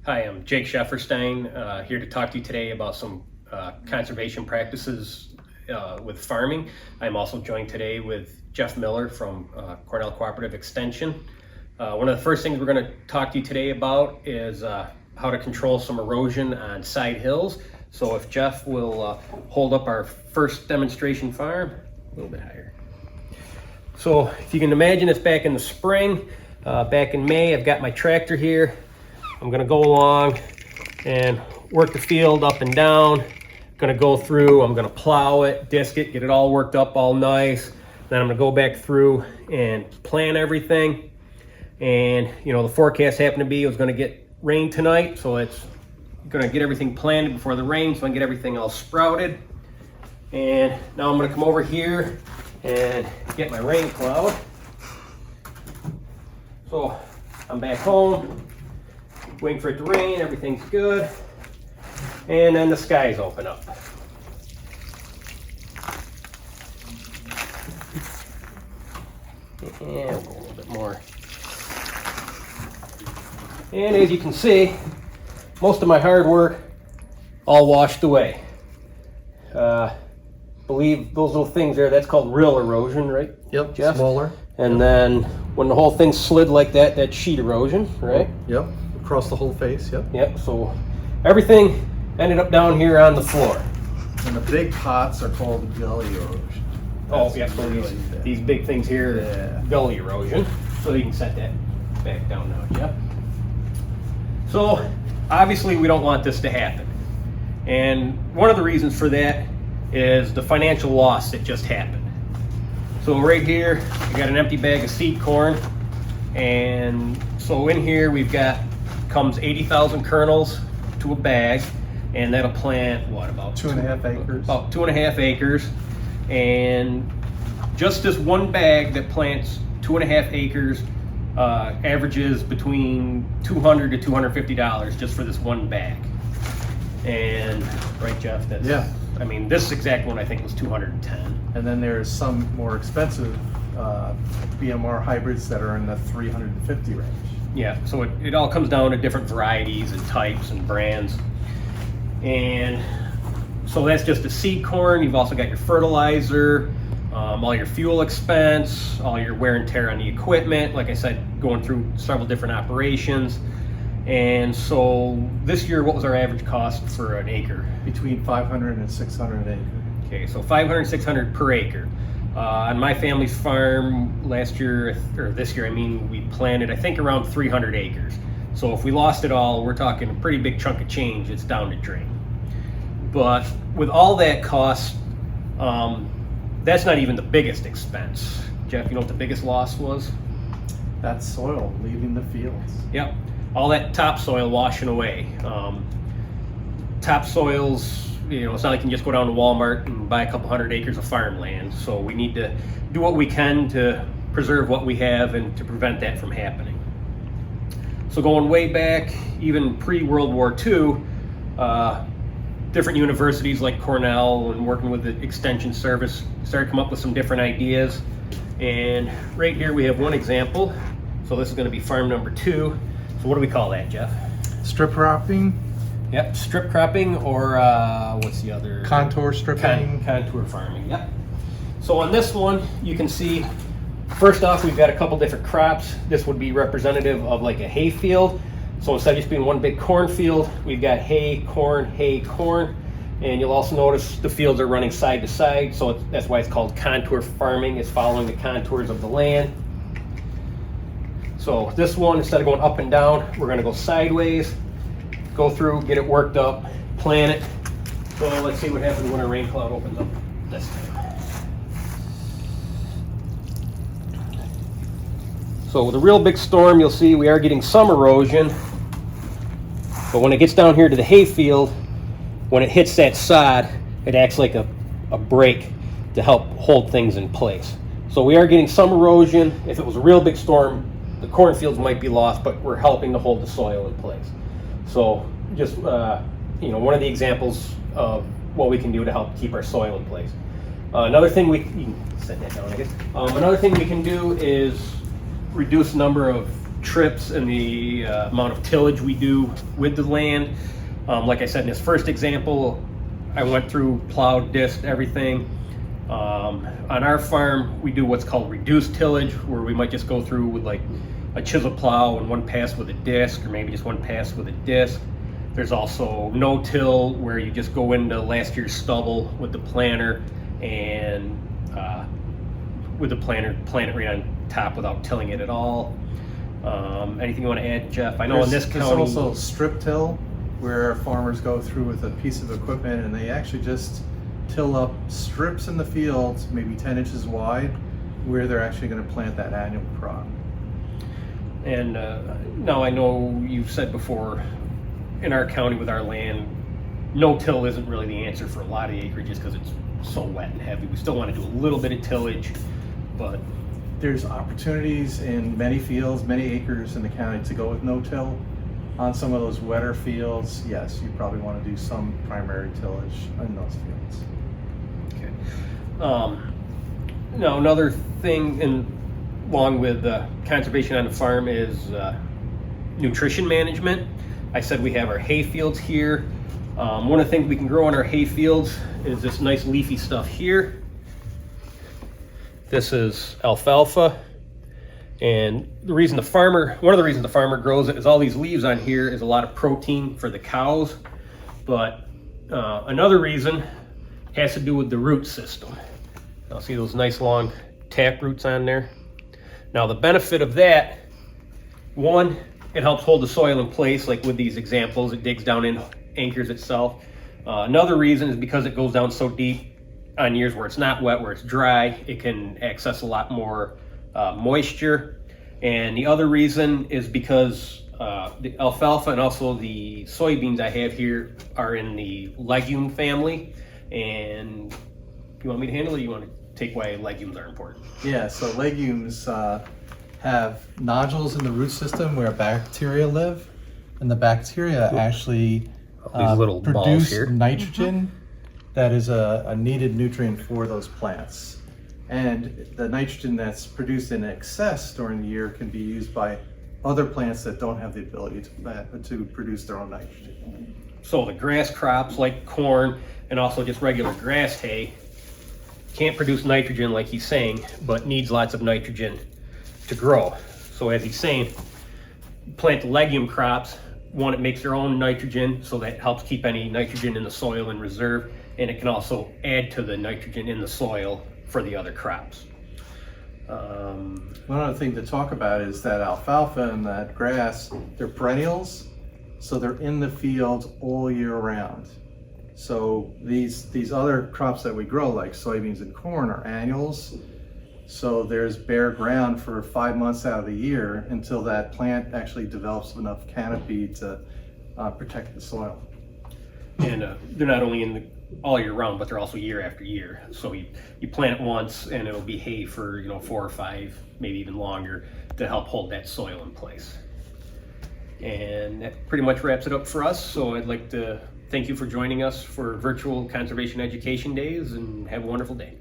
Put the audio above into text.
Hi, I'm Jake Schefferstein, here to talk to you today about some conservation practices with farming. I'm also joined today with Jeff Miller from Cornell Cooperative Extension. One of the first things we're going to talk to you today about is how to control some erosion on side hills. So if Jeff will hold up our first demonstration farm, a little bit higher. So if you can imagine, it's back in the spring, back in May. I've got my tractor here. I'm gonna go along and work the field up and down. Gonna go through, I'm gonna plow it, disc it, get it all worked up all nice. Then I'm gonna go back through and plant everything. And you know, the forecast happened to be it was gonna get rain tonight, so it's gonna get everything planted before the rain so I can get everything all sprouted. And now I'm gonna come over here and get my rain cloud. So I'm back home, waiting for it to rain, everything's good. And then the skies open up. And we'll go a little bit more. And as you can see, most of my hard work all washed away. Believe those little things there, that's called rill erosion, right? Yep, Jeff? smaller. And then when the whole thing slid like that, that's sheet erosion, right? Yep, across the whole face, yep. Yep, so everything ended up down here on the floor. And the big pots are called gully erosion. Oh, yeah, so these big things here, Yeah. gully erosion. So you can set that back down now, Jeff. So obviously we don't want this to happen. And one of the reasons for that is the financial loss that just happened. So right here, we got an empty bag of seed corn. And so in here we've got, comes 80,000 kernels to a bag. And that'll plant, what, about 2.5 acres. About 2.5 acres. And just this one bag that plants 2.5 acres averages between $200 to $250 just for this one bag. And, right, Jeff? That's, Yeah. I mean, this exact one I think was 210. And then there's some more expensive BMR hybrids that are in the 350 range. Yeah, so it all comes down to different varieties and types and brands. And so that's just the seed corn. You've also got your fertilizer, all your fuel expense, all your wear and tear on the equipment. Like I said, going through several different operations. And so this year, what was our average cost for an acre? Between 500 and 600 an acre. Okay, so 500, 600 per acre. On my family's farm last year, or this year, I mean, we planted, I think, around 300 acres. So if we lost it all, we're talking a pretty big chunk of change. It's down the drain. But with all that cost, that's not even the biggest expense. Jeff, you know what the biggest loss was? That's soil leaving the fields. Yep, all that topsoil washing away. Topsoils, you know, it's not like you can just go down to Walmart and buy a couple hundred acres of farmland. So we need to do what we can to preserve what we have and to prevent that from happening. So going way back, even pre-World War II, different universities like Cornell and working with the Extension Service started to come up with some different ideas. And right here we have one example. So this is going to be farm number 2. So what do we call that, Jeff? Strip cropping. Yep, strip cropping, or what's the other? Contour stripping. Contour farming, yep. So on this one, you can see, first off, we've got a couple different crops. This would be representative of like a hay field. So instead of just being one big cornfield, we've got hay, corn, and you'll also notice the fields are running side to side, so that's why it's called contour farming. It's following the contours of the land. So this one, instead of going up and down, we're gonna go sideways, go through, get it worked up, plant it. So let's see what happens when a rain cloud opens up this time. So with a real big storm, you'll see we are getting some erosion. But when it gets down here to the hay field, when it hits that sod, it acts like a brake to help hold things in place. So we are getting some erosion. If it was a real big storm, the cornfields might be lost, but we're helping to hold the soil in place. So just, you know, one of the examples of what we can do to help keep our soil in place. Another thing you can set that down, I guess. Another thing we can do is reduce the number of trips and the amount of tillage we do with the land. Like I said, in this first example, I went through, plowed, disked, everything. On our farm, we do what's called reduced tillage, where we might just go through with like a chisel plow and one pass with a disc, or maybe just one pass with a disc. There's also no-till, where you just go into last year's stubble with the planter and with the planter, plant it right on top without tilling it at all. Anything you want to add, Jeff? I know in this county... There's also strip till, where farmers go through with a piece of equipment and they actually just till up strips in the fields, maybe 10 inches wide, where they're actually going to plant that annual crop. And now I know you've said before, in our county with our land, no-till isn't really the answer for a lot of the acreage just because it's so wet and heavy. We still want to do a little bit of tillage, but there's opportunities in many fields, many acres in the county to go with no-till. On some of those wetter fields, yes, you probably want to do some primary tillage in those fields. Okay. Now another thing along with conservation on the farm is nutrition management. I said we have our hay fields here. One of the things we can grow on our hay fields is this nice leafy stuff here. This is alfalfa, and one of the reasons the farmer grows it is all these leaves on here is a lot of protein for the cows, but another reason has to do with the root system. Now see those nice long tap roots on there? Now the benefit of that, one, it helps hold the soil in place, like with these examples, it digs down in, anchors itself. Another reason is because it goes down so deep on years where it's not wet, where it's dry, it can access a lot more moisture. And the other reason is because the alfalfa and also the soybeans I have here are in the legume family. And you want me to handle it, or you want to take why legumes are important? Yeah, so legumes have nodules in the root system where bacteria live, and the bacteria actually These little balls produce here. nitrogen that is a needed nutrient for those plants. And the nitrogen that's produced in excess during the year can be used by other plants that don't have the ability to produce their own nitrogen. So the grass crops like corn and also just regular grass hay can't produce nitrogen like he's saying, but needs lots of nitrogen to grow. So as he's saying, plant the legume crops. One, it makes their own nitrogen, so that helps keep any nitrogen in the soil in reserve, and it can also add to the nitrogen in the soil for the other crops. One other thing to talk about is that alfalfa and that grass, they're perennials, so they're in the field all year round. So these other crops that we grow, like soybeans and corn, are annuals. So there's bare ground for 5 months out of the year until that plant actually develops enough canopy to protect the soil. And they're not only in the all year round, but they're also year after year. So you plant it once and it'll be hay for 4 or 5, maybe even longer, to help hold that soil in place. And that pretty much wraps it up for us. So I'd like to thank you for joining us for virtual Conservation Education Days, and have a wonderful day.